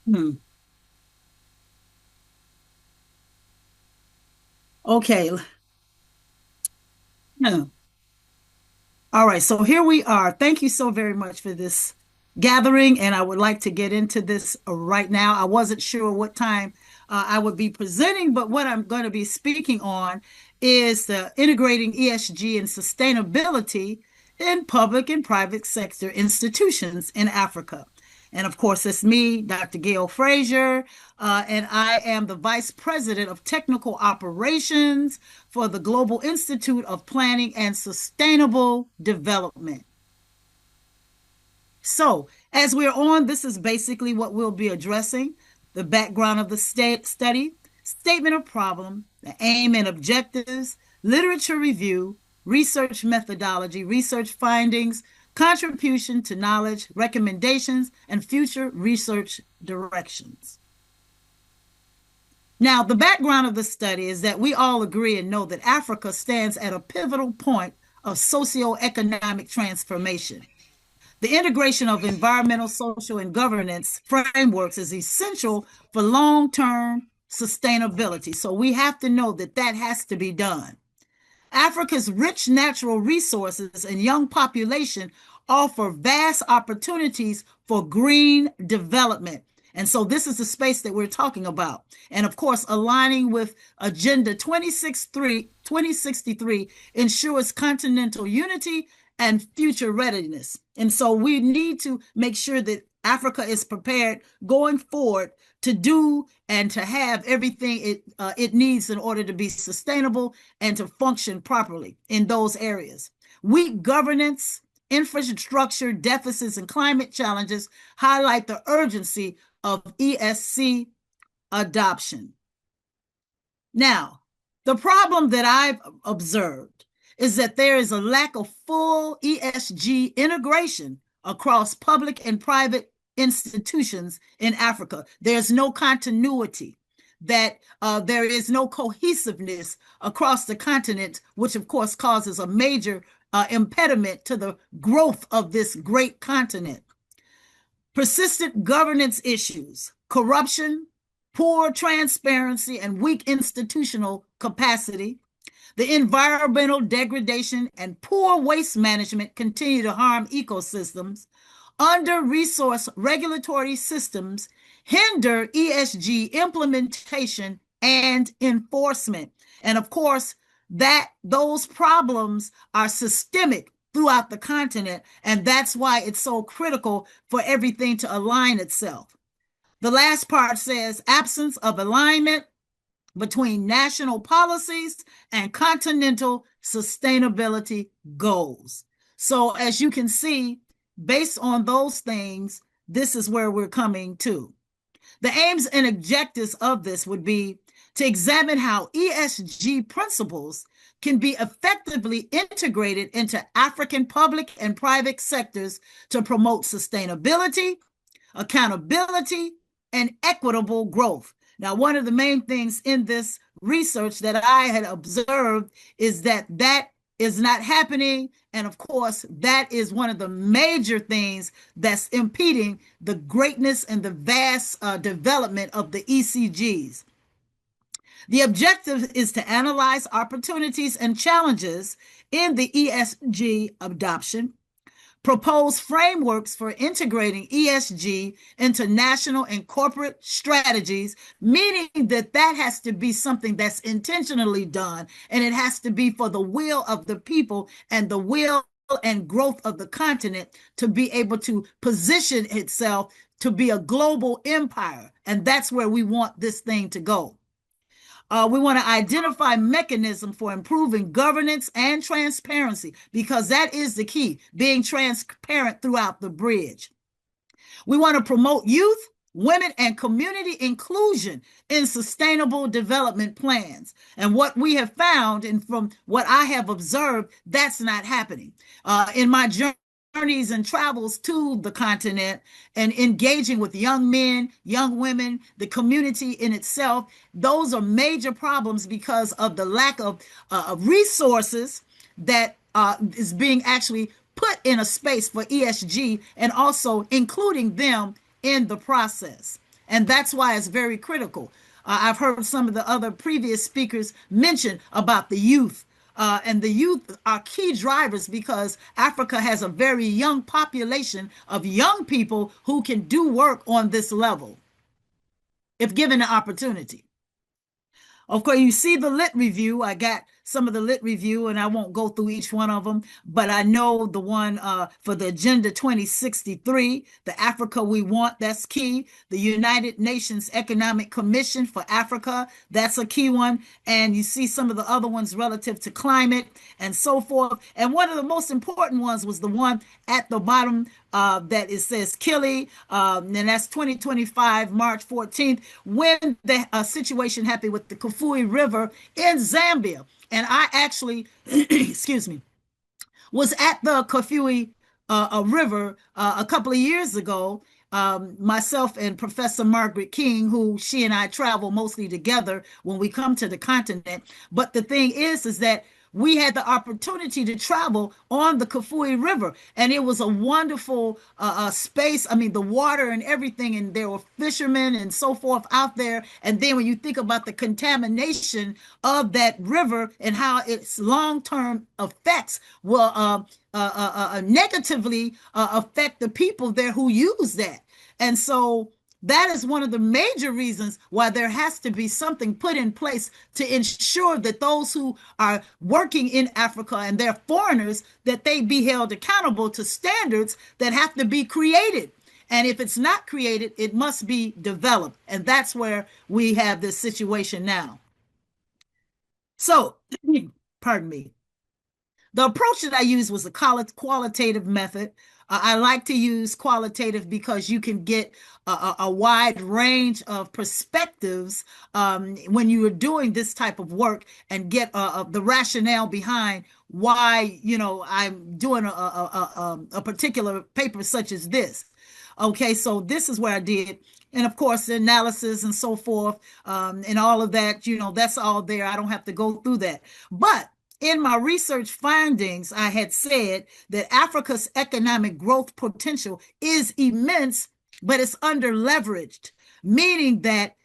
Hmm. Okay. Hmm. All right. So here we are. Thank you so very much for this gathering. And I would like to get into this right now. I wasn't sure what time I would be presenting, but what I'm going to be speaking on is the integrating ESG and sustainability in public and private sector institutions in Africa. And of course, it's me, Dr. Gail Frazier, and I am the Vice President of Technical Operations for the Global Institute of Planning and Sustainable Development. So, as we're on, this is basically what we'll be addressing: the background of the study, statement of problem, the aim and objectives, literature review, research methodology, research findings, contribution to knowledge, recommendations, and future research directions. Now, the background of the study is that we all agree and know that Africa stands at a pivotal point of socioeconomic transformation. The integration of environmental, social, and governance frameworks is essential for long term sustainability. So we have to know that that has to be done. Africa's rich natural resources and young population offer vast opportunities for green development. And so this is the space that we're talking about. And of course, aligning with Agenda 2063 ensures continental unity and future readiness. And so we need to make sure that Africa is prepared going forward to do and to have everything it needs in order to be sustainable and to function properly in those areas. Weak governance, infrastructure deficits, and climate challenges highlight the urgency of ESG adoption. Now, the problem that I've observed is that there is a lack of full ESG integration across public and private institutions in Africa. There's no continuity, that there is no cohesiveness across the continent, which of course causes a major impediment to the growth of this great continent. Persistent governance issues, corruption, poor transparency, and weak institutional capacity. The environmental degradation and poor waste management continue to harm ecosystems. Under resourced regulatory systems hinder ESG implementation and enforcement. And of course, that those problems are systemic throughout the continent, and that's why it's so critical for everything to align itself. The last part says absence of alignment between national policies and continental sustainability goals. So, as you can see, based on those things, this is where we're coming to. The aims and objectives of this would be to examine how ESG principles can be effectively integrated into African public and private sectors to promote sustainability, accountability, and equitable growth. Now, one of the main things in this research that I had observed is that that is not happening. And of course, that is one of the major things that's impeding the greatness and the vast development of the ECGs. The objective is to analyze opportunities and challenges in the ESG adoption, propose frameworks for integrating ESG into national and corporate strategies, meaning that that has to be something that's intentionally done, and it has to be for the will of the people and the will and growth of the continent to be able to position itself to be a global empire. And that's where we want this thing to go. We want to identify mechanism for improving governance and transparency, because that is the key, being transparent throughout the bridge. We want to promote youth, women, and community inclusion in sustainable development plans. And what we have found, and from what I have observed, that's not happening. In my journeys and travels to the continent and engaging with young men, young women, the community in itself, those are major problems because of the lack of resources that is being actually put in a space for ESG, and also including them in the process. And that's why it's very critical. I've heard some of the other previous speakers mention about the youth. And the youth are key drivers because Africa has a very young population of young people who can do work on this level if given the opportunity. Of course, you see the lit review. I got some of the lit review, and I won't go through each one of them, but I know the one for the Agenda 2063, the Africa We Want, that's key. The United Nations Economic Commission for Africa, that's a key one. And you see some of the other ones relative to climate and so forth. And one of the most important ones was the one at the bottom that it says Kili, and that's 2025, March 14th, when the situation happened with the Kafue River in Zambia. And I actually, excuse me, was at the Kafue River a couple of years ago. Myself and Professor Margaret King, who she and I travel mostly together when we come to the continent. But the thing is that we had the opportunity to travel on the Kafue River, and it was a wonderful space. I mean, the water and everything, and there were fishermen and so forth out there. And then when you think about the contamination of that river and how its long-term effects will negatively affect the people there who use that. And so that is one of the major reasons why there has to be something put in place to ensure that those who are working in Africa and they're foreigners, that they be held accountable to standards that have to be created. And if it's not created, it must be developed. And that's where we have this situation now. So, pardon me. The approach that I used was a qualitative method. I like to use qualitative because you can get a wide range of perspectives when you are doing this type of work and get the rationale behind why, I'm doing a particular paper such as this. Okay, so this is where I did. And of course, the analysis and so forth, and all of that, that's all there. I don't have to go through that. But in my research findings, I had said that Africa's economic growth potential is immense, but it's under-leveraged, meaning that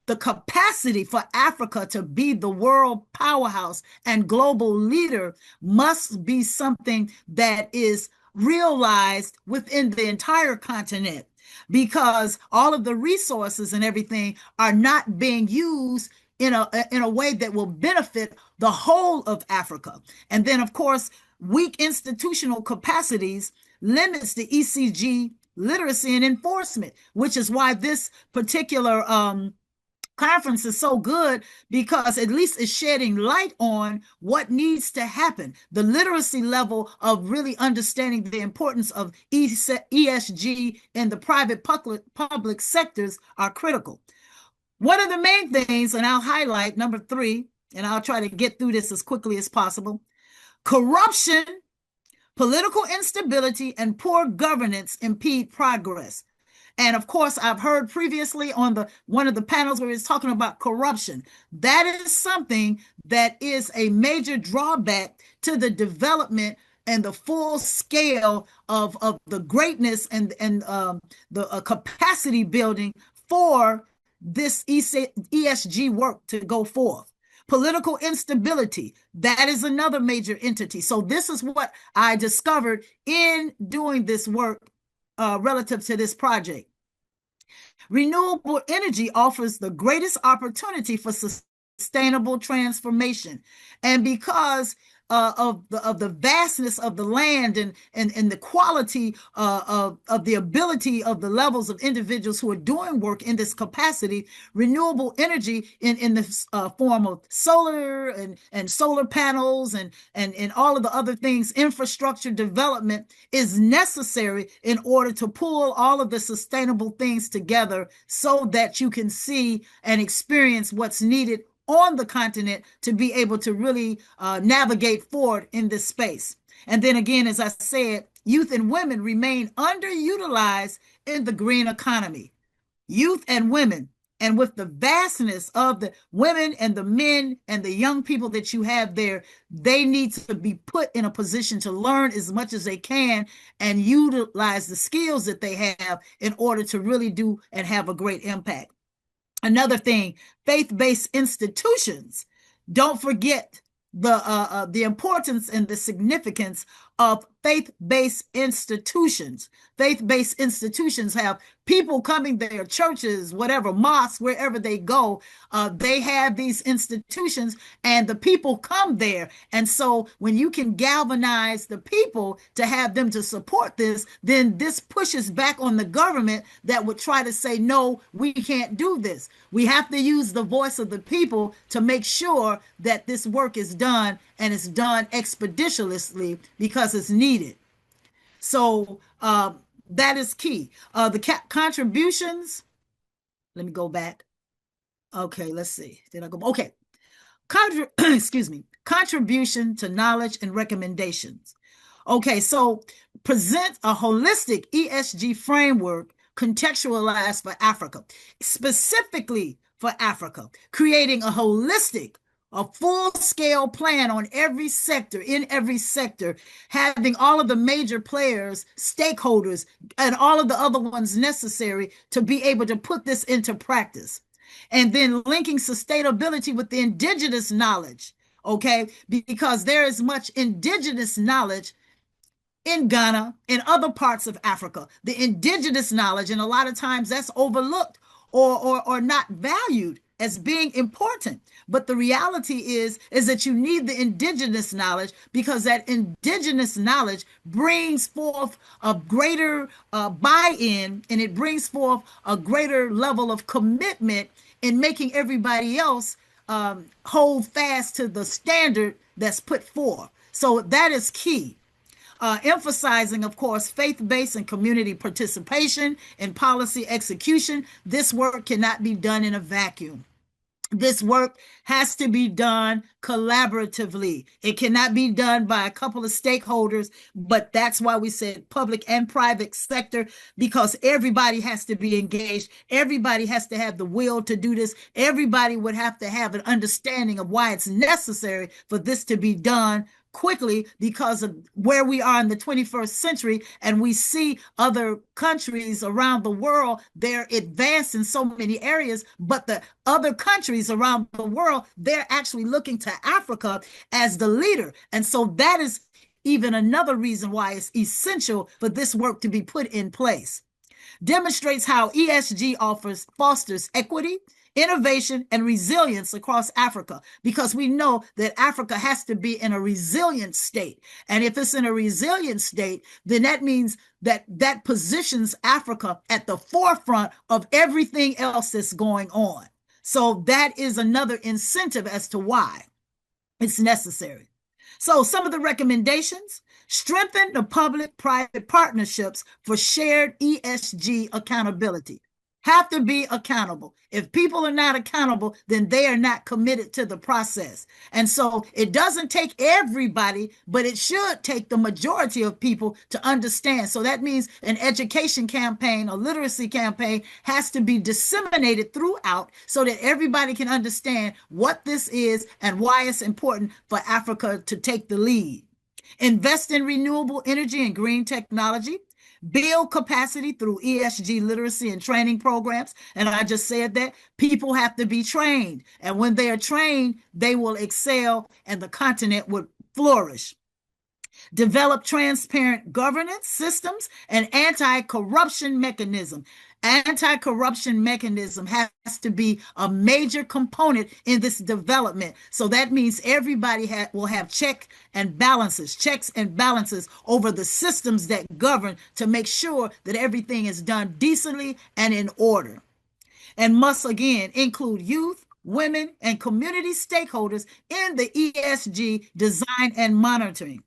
the capacity for Africa to be the world powerhouse and global leader must be something that is realized within the entire continent, because all of the resources and everything are not being used in a way that will benefit the whole of Africa. And then, of course, weak institutional capacities limits the ECG literacy and enforcement, which is why this particular conference is so good, because at least it's shedding light on what needs to happen. The literacy level of really understanding the importance of ESG in the private public sectors are critical. One of the main things, and I'll highlight number 3, and I'll try to get through this as quickly as possible: corruption, political instability, and poor governance impede progress. And of course, I've heard previously on one of the panels where it's talking about corruption. That is something that is a major drawback to the development and the full scale of the greatness and the capacity building for this ESG work to go forth. Political instability, that is another major entity. So this is what I discovered in doing this work relative to this project. Renewable energy offers the greatest opportunity for sustainable transformation. And because of the vastness of the land and the quality of the ability of the levels of individuals who are doing work in this capacity, renewable energy in the form of solar and solar panels and all of the other things, infrastructure development, is necessary in order to pull all of the sustainable things together so that you can see and experience what's needed on the continent to be able to really navigate forward in this space. And then again, as I said, youth and women remain underutilized in the green economy. Youth and women And with the vastness of the women and the men and the young people that you have there, they need to be put in a position to learn as much as they can and utilize the skills that they have in order to really do and have a great impact. Another thing, faith-based institutions. Don't forget the importance and the significance of faith-based institutions. Faith-based institutions have people coming there, churches, whatever, mosques, wherever they go. They have these institutions and the people come there. And so when you can galvanize the people to have them to support this, then this pushes back on the government that would try to say, no, we can't do this. We have to use the voice of the people to make sure that this work is done, and it's done expeditiously because it's needed. So that is key. The contributions, let me go back. Okay, let's see. Did I go? Okay. Excuse me. Contribution to knowledge and recommendations. Okay, so present a holistic ESG framework contextualized for Africa, specifically for Africa, creating a holistic, a full-scale plan on every sector, in every sector, having all of the major players, stakeholders, and all of the other ones necessary to be able to put this into practice. And then linking sustainability with the indigenous knowledge, okay? Because there is much indigenous knowledge in Ghana, in other parts of Africa, the indigenous knowledge, and a lot of times that's overlooked or not valued as being important. But the reality is that you need the indigenous knowledge, because that indigenous knowledge brings forth a greater buy-in, and it brings forth a greater level of commitment in making everybody else hold fast to the standard that's put forth. So that is key. Emphasizing, of course, faith-based and community participation in policy execution. This work cannot be done in a vacuum. This work has to be done collaboratively. It cannot be done by a couple of stakeholders, but that's why we said public and private sector, because everybody has to be engaged. Everybody has to have the will to do this. Everybody would have to have an understanding of why it's necessary for this to be done quickly, because of where we are in the 21st century, and we see other countries around the world, they're advanced in so many areas, but the other countries around the world, they're actually looking to Africa as the leader. And so that is even another reason why it's essential for this work to be put in place. Demonstrates how ESG fosters equity, innovation, and resilience across Africa, because we know that Africa has to be in a resilient state. And if it's in a resilient state, then that means that positions Africa at the forefront of everything else that's going on. So that is another incentive as to why it's necessary. So some of the recommendations: strengthen the public-private partnerships for shared ESG accountability. Have to be accountable. If people are not accountable, then they are not committed to the process. And so it doesn't take everybody, but it should take the majority of people to understand. So that means an education campaign, a literacy campaign has to be disseminated throughout so that everybody can understand what this is and why it's important for Africa to take the lead. Invest in renewable energy and green technology. Build capacity through ESG literacy and training programs. And I just said that people have to be trained. And when they are trained, they will excel and the continent would flourish. Develop transparent governance systems and anti-corruption mechanism. Anti-corruption mechanism has to be a major component in this development. So that means everybody will have checks and balances over the systems that govern to make sure that everything is done decently and in order. And must again include youth, women, and community stakeholders in the ESG design and monitoring.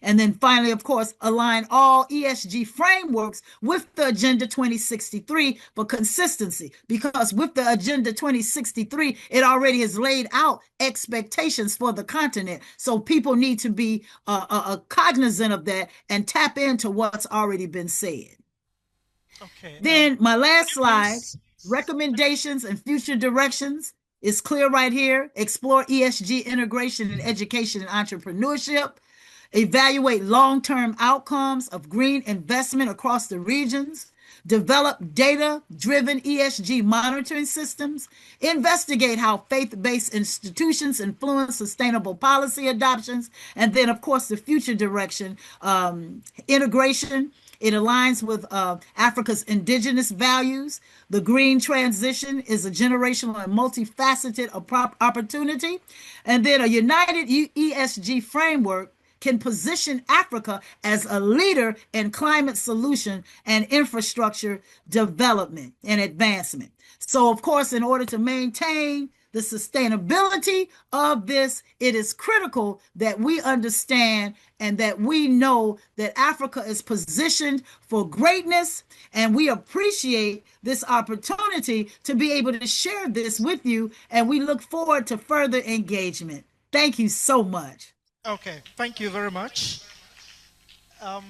And then finally, of course, align all ESG frameworks with the Agenda 2063 for consistency, because with the Agenda 2063, it already has laid out expectations for the continent. So people need to be cognizant of that and tap into what's already been said. Okay. Then my last slide. Recommendations and future directions is clear right here. Explore ESG integration in education and entrepreneurship. Evaluate long-term outcomes of green investment across the regions. Develop data-driven ESG monitoring systems. Investigate how faith-based institutions influence sustainable policy adoptions. And then, of course, the future direction, integration. It aligns with Africa's indigenous values. The green transition is a generational and multifaceted opportunity. And then a united ESG framework can position Africa as a leader in climate solution and infrastructure development and advancement. So, of course, in order to maintain the sustainability of this, it is critical that we understand and that we know that Africa is positioned for greatness, and we appreciate this opportunity to be able to share this with you, and we look forward to further engagement. Thank you so much. Okay, thank you very much. Um,